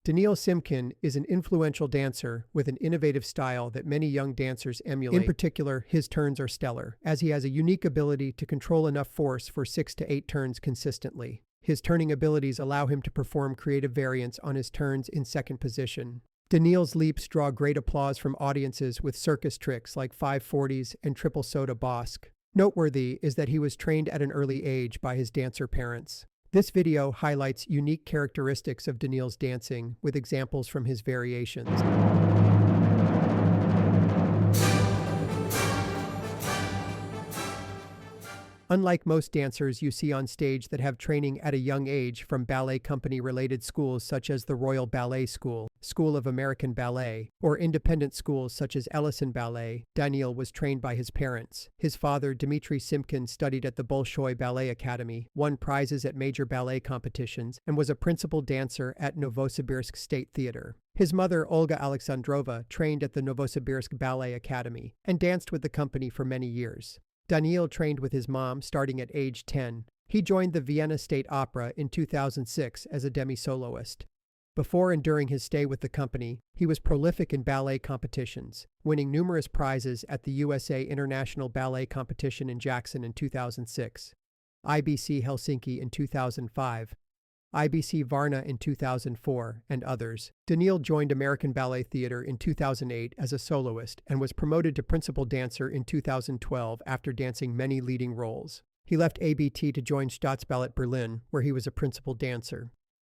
Daniil Simkin is an influential dancer with an innovative style that many young dancers emulate. In particular, his turns are stellar, as he has a unique ability to control enough force for 6 to 8 turns consistently. His turning abilities allow him to perform creative variants on his turns in second position. Daniil's leaps draw great applause from audiences with circus tricks like 540s and triple soda Bosque. Noteworthy is that he was trained at an early age by his dancer parents. This video highlights unique characteristics of Daniil's dancing with examples from his variations. Unlike most dancers you see on stage that have training at a young age from ballet company-related schools such as the Royal Ballet School, School of American Ballet, or independent schools such as Ellison Ballet, Daniil was trained by his parents. His father, Dmitry Simkin, studied at the Bolshoi Ballet Academy, won prizes at major ballet competitions, and was a principal dancer at Novosibirsk State Theatre. His mother, Olga Alexandrova, trained at the Novosibirsk Ballet Academy and danced with the company for many years. Daniil trained with his mom starting at age 10. He joined the Vienna State Opera in 2006 as a demi-soloist. Before and during his stay with the company, he was prolific in ballet competitions, winning numerous prizes at the USA International Ballet Competition in Jackson in 2006, IBC Helsinki in 2005, IBC Varna in 2004, and others. Daniil joined American Ballet Theatre in 2008 as a soloist and was promoted to principal dancer in 2012 after dancing many leading roles. He left ABT to join Staatsballett Berlin, where he was a principal dancer.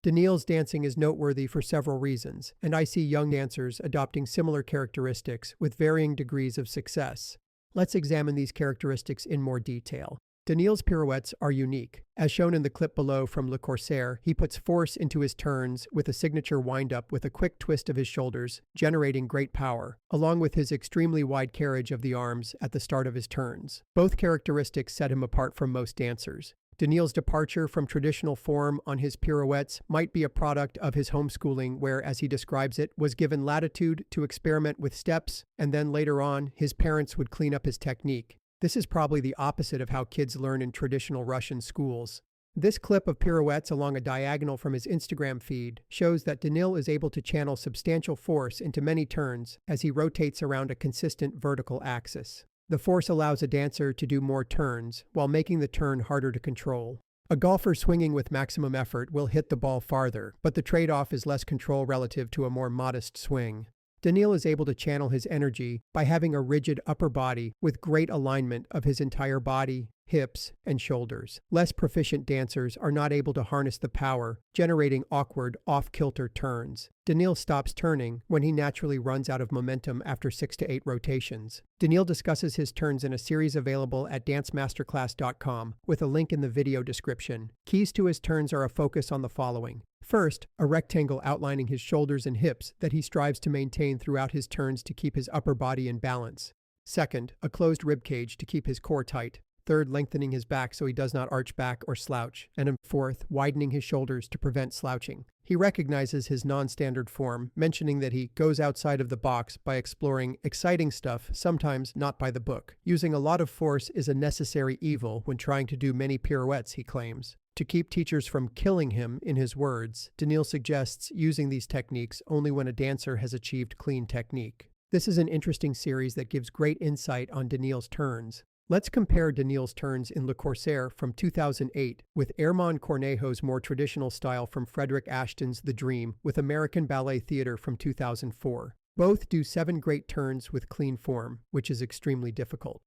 Daniil's dancing is noteworthy for several reasons, and I see young dancers adopting similar characteristics with varying degrees of success. Let's examine these characteristics in more detail. Daniil's pirouettes are unique. As shown in the clip below from Le Corsaire, he puts force into his turns with a signature wind-up with a quick twist of his shoulders, generating great power, along with his extremely wide carriage of the arms at the start of his turns. Both characteristics set him apart from most dancers. Daniil's departure from traditional form on his pirouettes might be a product of his homeschooling where, as he describes it, was given latitude to experiment with steps, and then later on, his parents would clean up his technique. This is probably the opposite of how kids learn in traditional Russian schools. This clip of pirouettes along a diagonal from his Instagram feed shows that Daniil is able to channel substantial force into many turns as he rotates around a consistent vertical axis. The force allows a dancer to do more turns, while making the turn harder to control. A golfer swinging with maximum effort will hit the ball farther, but the trade-off is less control relative to a more modest swing. Daniil is able to channel his energy by having a rigid upper body with great alignment of his entire body, hips, and shoulders. Less proficient dancers are not able to harness the power, generating awkward, off-kilter turns. Daniil stops turning when he naturally runs out of momentum after 6 to 8 rotations. Daniil discusses his turns in a series available at dancemasterclass.com with a link in the video description. Keys to his turns are a focus on the following. First, a rectangle outlining his shoulders and hips that he strives to maintain throughout his turns to keep his upper body in balance. Second, a closed ribcage to keep his core tight. Third, lengthening his back so he does not arch back or slouch. And fourth, widening his shoulders to prevent slouching. He recognizes his non-standard form, mentioning that he goes outside of the box by exploring exciting stuff, sometimes not by the book. Using a lot of force is a necessary evil when trying to do many pirouettes, he claims. To keep teachers from killing him, in his words, Daniil suggests using these techniques only when a dancer has achieved clean technique. This is an interesting series that gives great insight on Daniil's turns. Let's compare Daniil's turns in Le Corsaire from 2008 with Herman Cornejo's more traditional style from Frederick Ashton's The Dream with American Ballet Theatre from 2004. Both do 7 great turns with clean form, which is extremely difficult.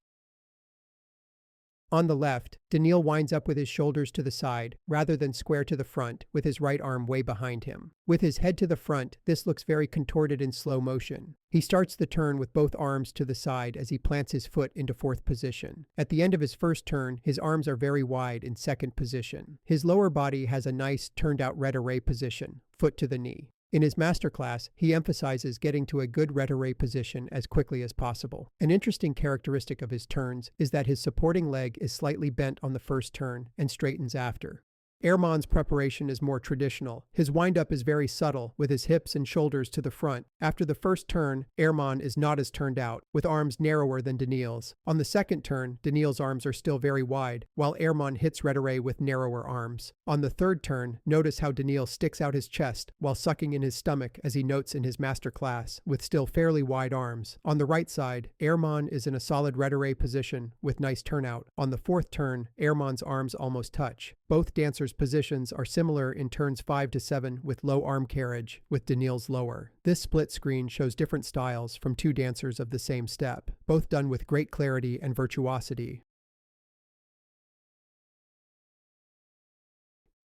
On the left, Daniil winds up with his shoulders to the side, rather than square to the front, with his right arm way behind him. With his head to the front, this looks very contorted in slow motion. He starts the turn with both arms to the side as he plants his foot into 4th position. At the end of his first turn, his arms are very wide in 2nd position. His lower body has a nice turned-out red array position, foot to the knee. In his masterclass, he emphasizes getting to a good red array position as quickly as possible. An interesting characteristic of his turns is that his supporting leg is slightly bent on the first turn and straightens after. Erman's preparation is more traditional. His windup is very subtle, with his hips and shoulders to the front. After the first turn, Erman is not as turned out, with arms narrower than Daniil's. On the second turn, Daniil's arms are still very wide, while Erman hits Retiret with narrower arms. On the third turn, notice how Daniil sticks out his chest while sucking in his stomach, as he notes in his master class, with still fairly wide arms. On the right side, Erman is in a solid Retiret position, with nice turnout. On the fourth turn, Erman's arms almost touch. Both dancers' positions are similar in turns 5 to 7 with low arm carriage, with Daniil's lower. This split screen shows different styles from two dancers of the same step, both done with great clarity and virtuosity.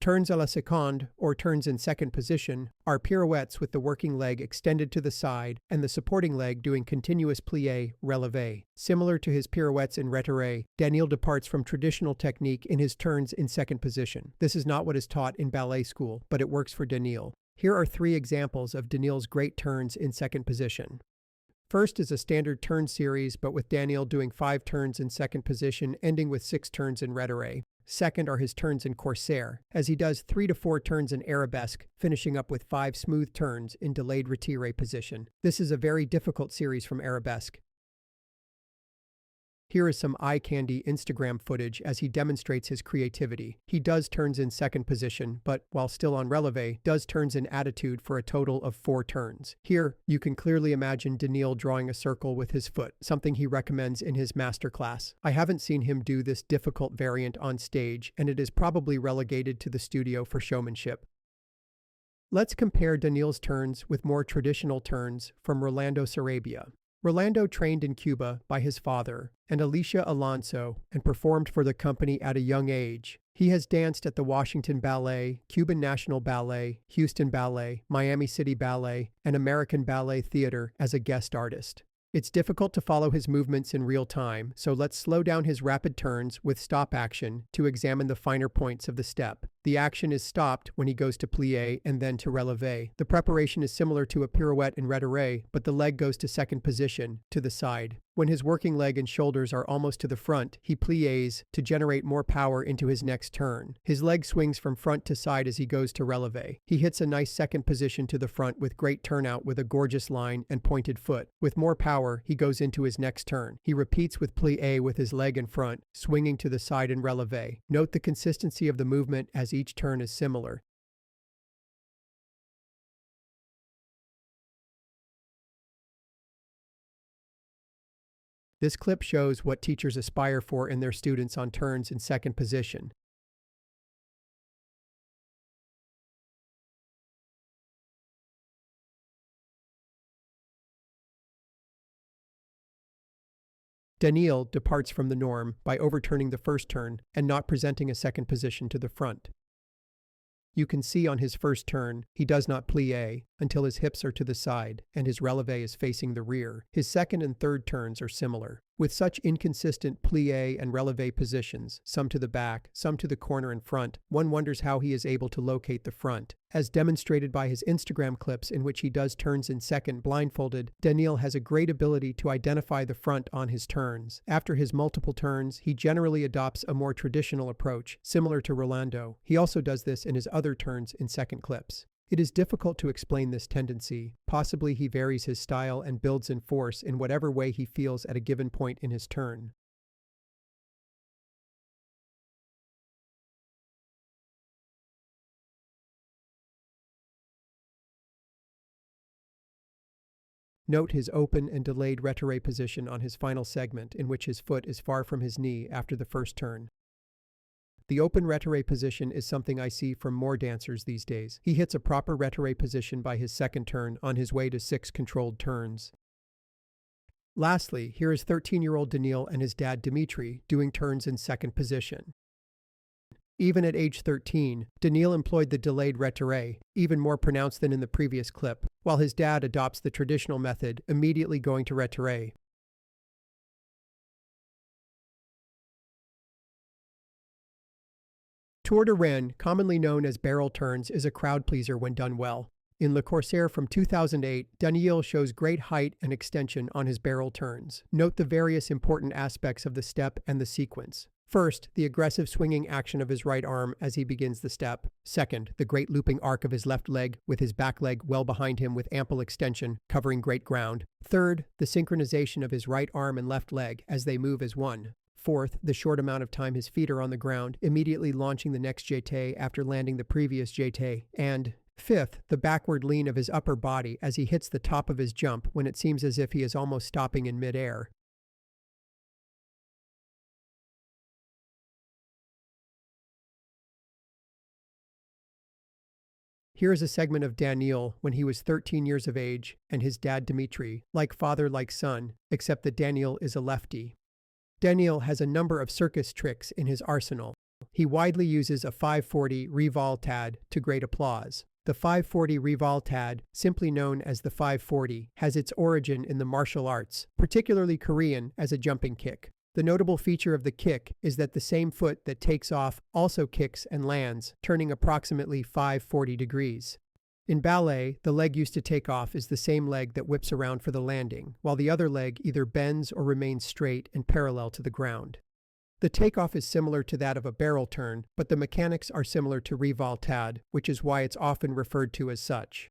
Turns à la seconde, or turns in second position, are pirouettes with the working leg extended to the side and the supporting leg doing continuous plié, relevé. Similar to his pirouettes in Retiret, Daniil departs from traditional technique in his turns in second position. This is not what is taught in ballet school, but it works for Daniil. Here are 3 examples of Daniil's great turns in second position. First is a standard turn series, but with Daniil doing 5 turns in second position, ending with 6 turns in Retiret. Second are his turns in Corsair, as he does 3 to 4 turns in Arabesque, finishing up with 5 smooth turns in delayed retire position. This is a very difficult series from Arabesque. Here is some eye-candy Instagram footage as he demonstrates his creativity. He does turns in second position, but while still on relevé, does turns in attitude for a total of 4 turns. Here, you can clearly imagine Daniil drawing a circle with his foot, something he recommends in his masterclass. I haven't seen him do this difficult variant on stage, and it is probably relegated to the studio for showmanship. Let's compare Daniil's turns with more traditional turns from Rolando Sarabia. Rolando trained in Cuba by his father and Alicia Alonso and performed for the company at a young age. He has danced at the Washington Ballet, Cuban National Ballet, Houston Ballet, Miami City Ballet, and American Ballet Theatre as a guest artist. It's difficult to follow his movements in real time, so let's slow down his rapid turns with stop action to examine the finer points of the step. The action is stopped when he goes to plié and then to relevé. The preparation is similar to a pirouette in Retiret, but the leg goes to second position, to the side. When his working leg and shoulders are almost to the front, he pliés to generate more power into his next turn. His leg swings from front to side as he goes to relevé. He hits a nice second position to the front with great turnout with a gorgeous line and pointed foot. With more power, he goes into his next turn. He repeats with plié with his leg in front, swinging to the side in relevé. Note the consistency of the movement as each turn is similar. This clip shows what teachers aspire for in their students on turns in second position. Daniil departs from the norm by overturning the first turn and not presenting a second position to the front. You can see on his first turn, he does not plié until his hips are to the side and his relevé is facing the rear. His second and third turns are similar. With such inconsistent plié and relevé positions, some to the back, some to the corner and front, one wonders how he is able to locate the front. As demonstrated by his Instagram clips in which he does turns in second blindfolded, Daniil has a great ability to identify the front on his turns. After his multiple turns, he generally adopts a more traditional approach, similar to Rolando. He also does this in his other turns in second clips. It is difficult to explain this tendency. Possibly he varies his style and builds in force in whatever way he feels at a given point in his turn. Note his open and delayed retire position on his final segment in which his foot is far from his knee after the first turn. The open retire position is something I see from more dancers these days. He hits a proper retire position by his second turn on his way to 6 controlled turns. Lastly, here is 13-year-old Daniil and his dad Dmitry doing turns in second position. Even at age 13, Daniil employed the delayed retire, even more pronounced than in the previous clip, while his dad adopts the traditional method, immediately going to retire. Tour de Rennes, commonly known as barrel turns, is a crowd pleaser when done well. In Le Corsaire from 2008, Daniil shows great height and extension on his barrel turns. Note the various important aspects of the step and the sequence. First, the aggressive swinging action of his right arm as he begins the step. Second, the great looping arc of his left leg with his back leg well behind him with ample extension, covering great ground. Third, the synchronization of his right arm and left leg as they move as one. Fourth, the short amount of time his feet are on the ground, immediately launching the next jeté after landing the previous jeté. And fifth, the backward lean of his upper body as he hits the top of his jump when it seems as if he is almost stopping in mid-air. Here is a segment of Daniil when he was 13 years of age and his dad Dmitry, like father like son, except that Daniil is a lefty. Daniil has a number of circus tricks in his arsenal. He widely uses a 540 revoltade to great applause. The 540 revoltade, simply known as the 540, has its origin in the martial arts, particularly Korean, as a jumping kick. The notable feature of the kick is that the same foot that takes off also kicks and lands, turning approximately 540 degrees. In ballet, the leg used to take off is the same leg that whips around for the landing, while the other leg either bends or remains straight and parallel to the ground. The takeoff is similar to that of a barrel turn, but the mechanics are similar to revoltade, which is why it's often referred to as such.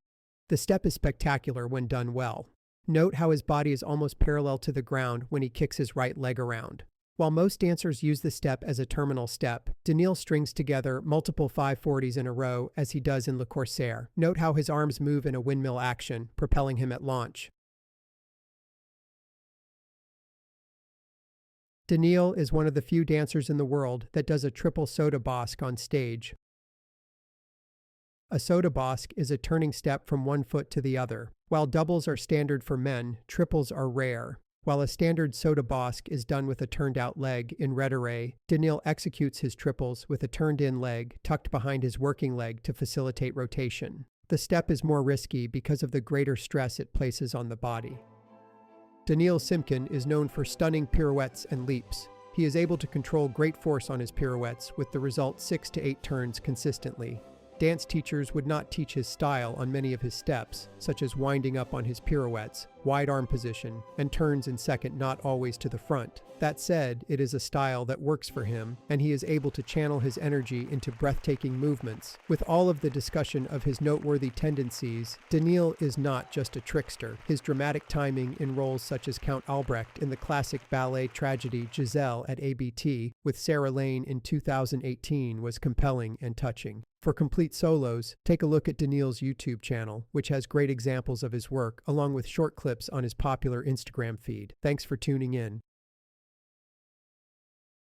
The step is spectacular when done well. Note how his body is almost parallel to the ground when he kicks his right leg around. While most dancers use the step as a terminal step, Daniil strings together multiple 540s in a row as he does in Le Corsaire. Note how his arms move in a windmill action, propelling him at launch. Daniil is one of the few dancers in the world that does a triple soda basque on stage. A soda basque is a turning step from one foot to the other. While doubles are standard for men, triples are rare. While a standard soda basque is done with a turned-out leg in retardé, Daniil executes his triples with a turned-in leg tucked behind his working leg to facilitate rotation. The step is more risky because of the greater stress it places on the body. Daniil Simkin is known for stunning pirouettes and leaps. He is able to control great force on his pirouettes with the result 6 to 8 turns consistently. Dance teachers would not teach his style on many of his steps, such as winding up on his pirouettes, wide arm position, and turns in second not always to the front. That said, it is a style that works for him, and he is able to channel his energy into breathtaking movements. With all of the discussion of his noteworthy tendencies, Daniil is not just a trickster. His dramatic timing in roles such as Count Albrecht in the classic ballet tragedy Giselle at ABT with Sarah Lane in 2018 was compelling and touching. For complete solos, take a look at Daniil's YouTube channel, which has great examples of his work, along with short clips on his popular Instagram feed. Thanks for tuning in.